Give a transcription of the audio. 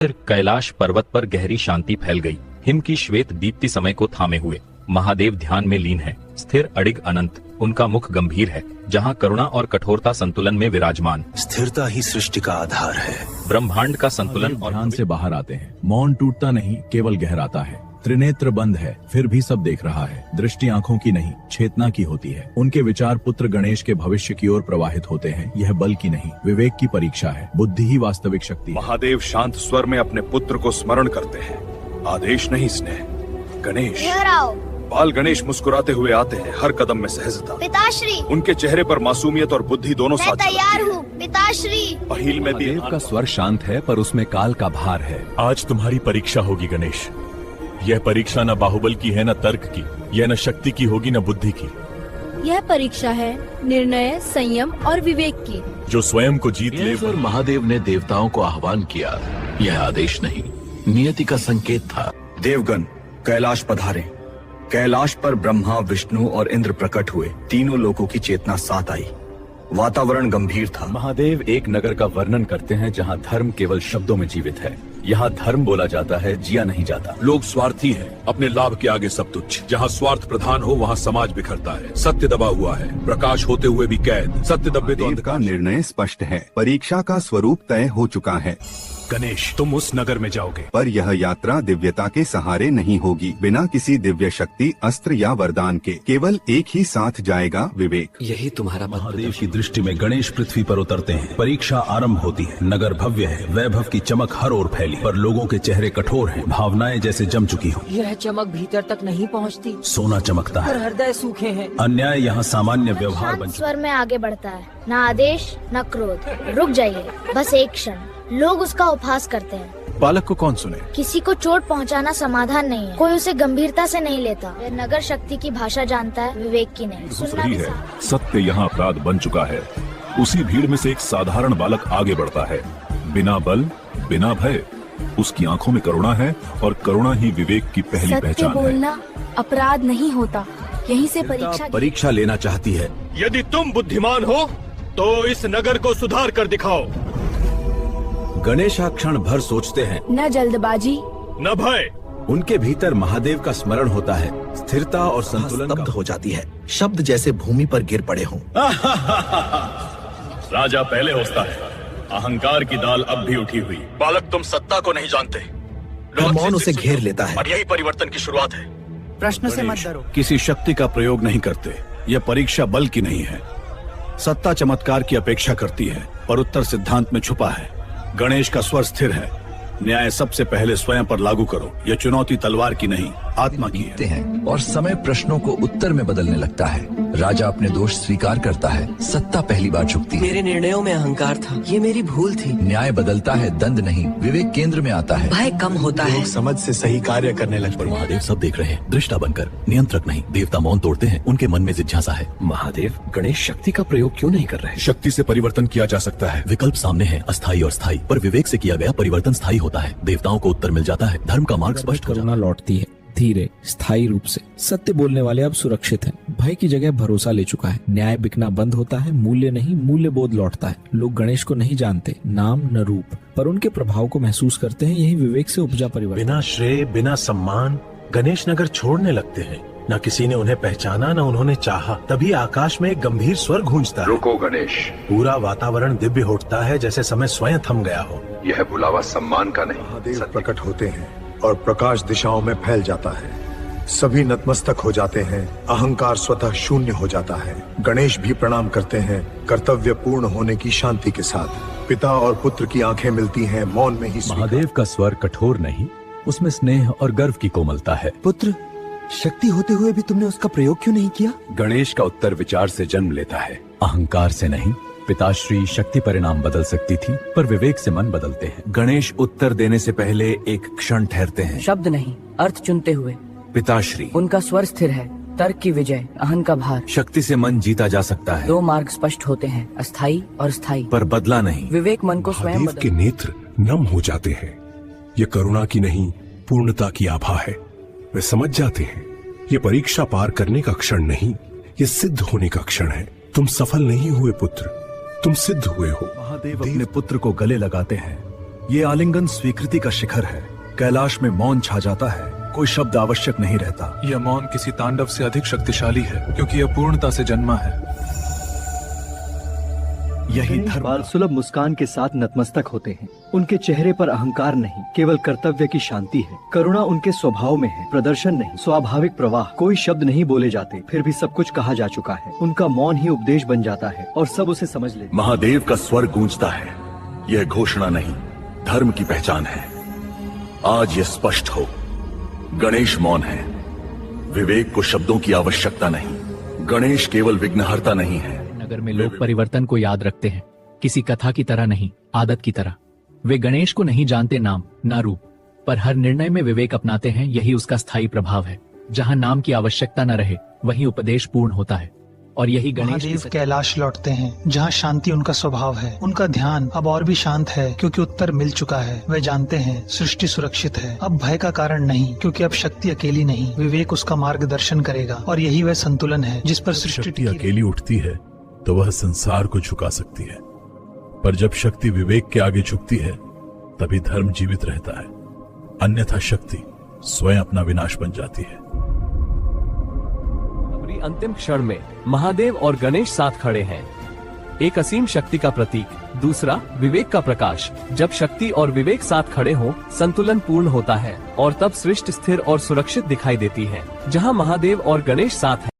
फिर कैलाश पर्वत पर गहरी शांति फैल गई। हिम की श्वेत दीप्ति समय को थामे हुए महादेव ध्यान में लीन है। स्थिर अडिग अनंत, उनका मुख गंभीर है, जहाँ करुणा और कठोरता संतुलन में विराजमान। स्थिरता ही सृष्टि का आधार है। ब्रह्मांड का संतुलन और ध्यान से बाहर आते हैं। मौन टूटता नहीं, केवल गहराता है। त्रिनेत्र बंद है, फिर भी सब देख रहा है। दृष्टि आंखों की नहीं, चेतना की होती है। उनके विचार पुत्र गणेश के भविष्य की ओर प्रवाहित होते हैं। यह बल की नहीं, विवेक की परीक्षा है। बुद्धि ही वास्तविक शक्ति है। महादेव शांत स्वर में अपने पुत्र को स्मरण करते हैं। आदेश नहीं, स्नेह। गणेश। बाल गणेश मुस्कुराते हुए आते हैं, हर कदम में सहजता। पिताश्री। उनके चेहरे पर मासूमियत और बुद्धि दोनों साथ तैयार हूँ पिताश्री। पहील में भी महादेव का स्वर शांत है, पर उसमें काल का भार है। आज तुम्हारी परीक्षा होगी गणेश। यह परीक्षा न बाहुबल की है, न तर्क की। यह न शक्ति की होगी, न बुद्धि की। यह परीक्षा है निर्णय, संयम और विवेक की। जो स्वयं को जीत ले। और महादेव ने देवताओं को आह्वान किया। यह आदेश नहीं, नियति का संकेत था। देवगण कैलाश पधारे। कैलाश पर ब्रह्मा, विष्णु और इंद्र प्रकट हुए। तीनों लोगों की चेतना साथ आई। वातावरण गंभीर था। महादेव एक नगर का वर्णन करते हैं जहाँ धर्म केवल शब्दों में जीवित है। यहाँ धर्म बोला जाता है, जिया नहीं जाता। लोग स्वार्थी हैं, अपने लाभ के आगे सब तुच्छ। जहाँ स्वार्थ प्रधान हो वहाँ समाज बिखरता है। सत्य दबा हुआ है, प्रकाश होते हुए भी कैद। सत्य दबे तो का निर्णय स्पष्ट है। परीक्षा का स्वरूप तय हो चुका है। गणेश, तुम उस नगर में जाओगे, पर यह यात्रा दिव्यता के सहारे नहीं होगी। बिना किसी दिव्य शक्ति, अस्त्र या वरदान के। केवल एक ही साथ जाएगा, विवेक। यही तुम्हारा महादेव की दृष्टि में गणेश पृथ्वी पर उतरते हैं। परीक्षा आरंभ होती है। नगर भव्य है, वैभव की चमक हर ओर फैली, पर लोगों के चेहरे कठोर हैं। भावनाएं जैसे जम चुकी हो। यह चमक भीतर तक नहीं पहुंचती। सोना चमकता है, हृदय सूखे हैं। अन्याय यहाँ सामान्य व्यवहार बन चुका है। स्वर में आगे बढ़ता है, न आदेश न क्रोध। रुक जाइए, बस एक क्षण। लोग उसका उपहास करते हैं। बालक को कौन सुने? किसी को चोट पहुंचाना समाधान नहीं है। कोई उसे गंभीरता से नहीं लेता। यह नगर शक्ति की भाषा जानता है, विवेक की नहीं। सुनना भी है। सत्य यहाँ अपराध बन चुका है। उसी भीड़ में से एक साधारण बालक आगे बढ़ता है, बिना बल, बिना भय। उसकी आंखों में करुणा है, और करुणा ही विवेक की पहली पहचान है। बोलना अपराध नहीं होता, यहीं से परीक्षा लेना चाहती है। यदि तुम बुद्धिमान हो तो इस नगर को सुधार कर दिखाओ। गणेशा क्षण भर सोचते हैं। न जल्दबाजी, न भय। उनके भीतर महादेव का स्मरण होता है। स्थिरता और संतुलन स्तब्ध हो जाती है। शब्द जैसे भूमि पर गिर पड़े हों। राजा पहले होता है, अहंकार की दाल अब भी उठी हुई। बालक, तुम सत्ता को नहीं जानते। मौन उसे घेर लेता है। और यही परिवर्तन की शुरुआत है। प्रश्न से मत डरो। किसी शक्ति का प्रयोग नहीं करते। यह परीक्षा बल की नहीं है। सत्ता चमत्कार की अपेक्षा करती है, और उत्तर सिद्धांत में छुपा है। गणेश का स्वर स्थिर है। न्याय सबसे पहले स्वयं पर लागू करो। यह चुनौती तलवार की नहीं, आत्मा की है। और समय प्रश्नों को उत्तर में बदलने लगता है। राजा अपने दोष स्वीकार करता है। सत्ता पहली बार झुकती है। मेरे निर्णयों में अहंकार था, ये मेरी भूल थी। न्याय बदलता है, दंड नहीं। विवेक केंद्र में आता है। भय कम होता है। समझ से सही कार्य करने लगते हैं। महादेव सब देख रहे हैं, दृष्टा बनकर, नियंत्रक नहीं। देवता मौन तोड़ते हैं, उनके मन में जिज्ञासा है। महादेव, गणेश शक्ति का प्रयोग क्यों नहीं कर रहे? शक्ति से परिवर्तन किया जा सकता है। विकल्प सामने है, अस्थायी और स्थायी, पर विवेक से किया गया परिवर्तन स्थायी होता है। देवताओं को उत्तर मिल जाता है। धर्म का मार्ग स्पष्ट करुणा लौटती है, धीरे, स्थायी रूप से। सत्य बोलने वाले अब सुरक्षित हैं। भय की जगह भरोसा ले चुका है। न्याय बिकना बंद होता है, मूल्य नहीं, मूल्य बोध लौटता है। लोग गणेश को नहीं जानते, नाम न रूप, पर उनके प्रभाव को महसूस करते हैं। यही विवेक से उपजा परिवर्तन। बिना श्रेय, बिना सम्मान गणेश नगर छोड़ने लगते हैं। न किसी ने उन्हें पहचाना, न उन्होंने चाहा। तभी आकाश में एक गंभीर स्वर गूंजता है। रुको गणेश। पूरा वातावरण दिव्य होता है, जैसे समय स्वयं थम गया हो। यह बुलावा सम्मान का नहीं। महादेव प्रकट होते हैं, और प्रकाश दिशाओं में फैल जाता है। सभी नतमस्तक हो जाते हैं। अहंकार स्वतः शून्य हो जाता है। गणेश भी प्रणाम करते हैं, कर्तव्य पूर्ण होने की शांति के साथ। पिता और पुत्र की आंखें मिलती हैं, मौन में ही। महादेव का स्वर कठोर नहीं, उसमें स्नेह और गर्व की कोमलता है। पुत्र, शक्ति होते हुए भी तुमने उसका प्रयोग क्यों नहीं किया? गणेश का उत्तर विचार से जन्म लेता है, अहंकार से नहीं। पिताश्री, शक्ति परिणाम बदल सकती थी, पर विवेक से मन बदलते हैं। गणेश उत्तर देने से पहले एक क्षण ठहरते हैं। शब्द नहीं, अर्थ चुनते हुए। पिताश्री, उनका स्वर स्थिर है। तर्क की विजय, अहं का भार। शक्ति से मन जीता जा सकता है। दो मार्ग स्पष्ट होते हैं, अस्थाई और स्थायी, पर बदला नहीं। विवेक मन को स्वयं महादेव के नेत्र नम हो जाते हैं। ये करुणा की नहीं, पूर्णता की आभा है। वे समझ जाते हैं, ये परीक्षा पार करने का क्षण नहीं, ये सिद्ध होने का क्षण है। तुम सफल नहीं हुए पुत्र, तुम सिद्ध हुए हो। महादेव अपने पुत्र को गले लगाते हैं। ये आलिंगन स्वीकृति का शिखर है। कैलाश में मौन छा जाता है, कोई शब्द आवश्यक नहीं रहता। यह मौन किसी तांडव से अधिक शक्तिशाली है, क्योंकि यह पूर्णता से जन्मा है। यही धर्म बाल सुलभ मुस्कान के साथ नतमस्तक होते हैं। उनके चेहरे पर अहंकार नहीं, केवल कर्तव्य की शांति है। करुणा उनके स्वभाव में है, प्रदर्शन नहीं, स्वाभाविक प्रवाह। कोई शब्द नहीं बोले जाते, फिर भी सब कुछ कहा जा चुका है। उनका मौन ही उपदेश बन जाता है और सब उसे समझ लेते। महादेव का स्वर गूंजता है। यह घोषणा नहीं, धर्म की पहचान है। आज यह स्पष्ट हो, गणेश मौन है। विवेक को शब्दों की आवश्यकता नहीं। गणेश केवल विघ्नहर्ता नहीं है। नगर में लोग परिवर्तन को याद रखते हैं, किसी कथा की तरह नहीं, आदत की तरह। वे गणेश को नहीं जानते नाम ना रूप, पर हर निर्णय में विवेक अपनाते हैं। यही उसका स्थायी प्रभाव है। जहाँ नाम की आवश्यकता न रहे, वहीं उपदेश पूर्ण होता है। और यही गणेश महादेव कैलाश लौटते हैं, जहाँ शांति उनका स्वभाव है। उनका ध्यान अब और भी शांत है, क्योंकि उत्तर मिल चुका है। वे जानते हैं सृष्टि सुरक्षित है। अब भय का कारण नहीं, क्योंकि अब शक्ति अकेली नहीं, विवेक उसका मार्गदर्शन करेगा। और यही वह संतुलन है जिस पर सृष्टि अकेली उठती है तो वह संसार को झुका सकती है, पर जब शक्ति विवेक के आगे झुकती है तभी धर्म जीवित रहता है। अन्यथा शक्ति स्वयं अपना विनाश बन जाती है। अंतिम क्षण में महादेव और गणेश साथ खड़े हैं। एक असीम शक्ति का प्रतीक, दूसरा विवेक का प्रकाश। जब शक्ति और विवेक साथ खड़े हों, संतुलन पूर्ण होता है और तब सृष्टि स्थिर और सुरक्षित दिखाई देती है। जहां महादेव और गणेश साथ हैं,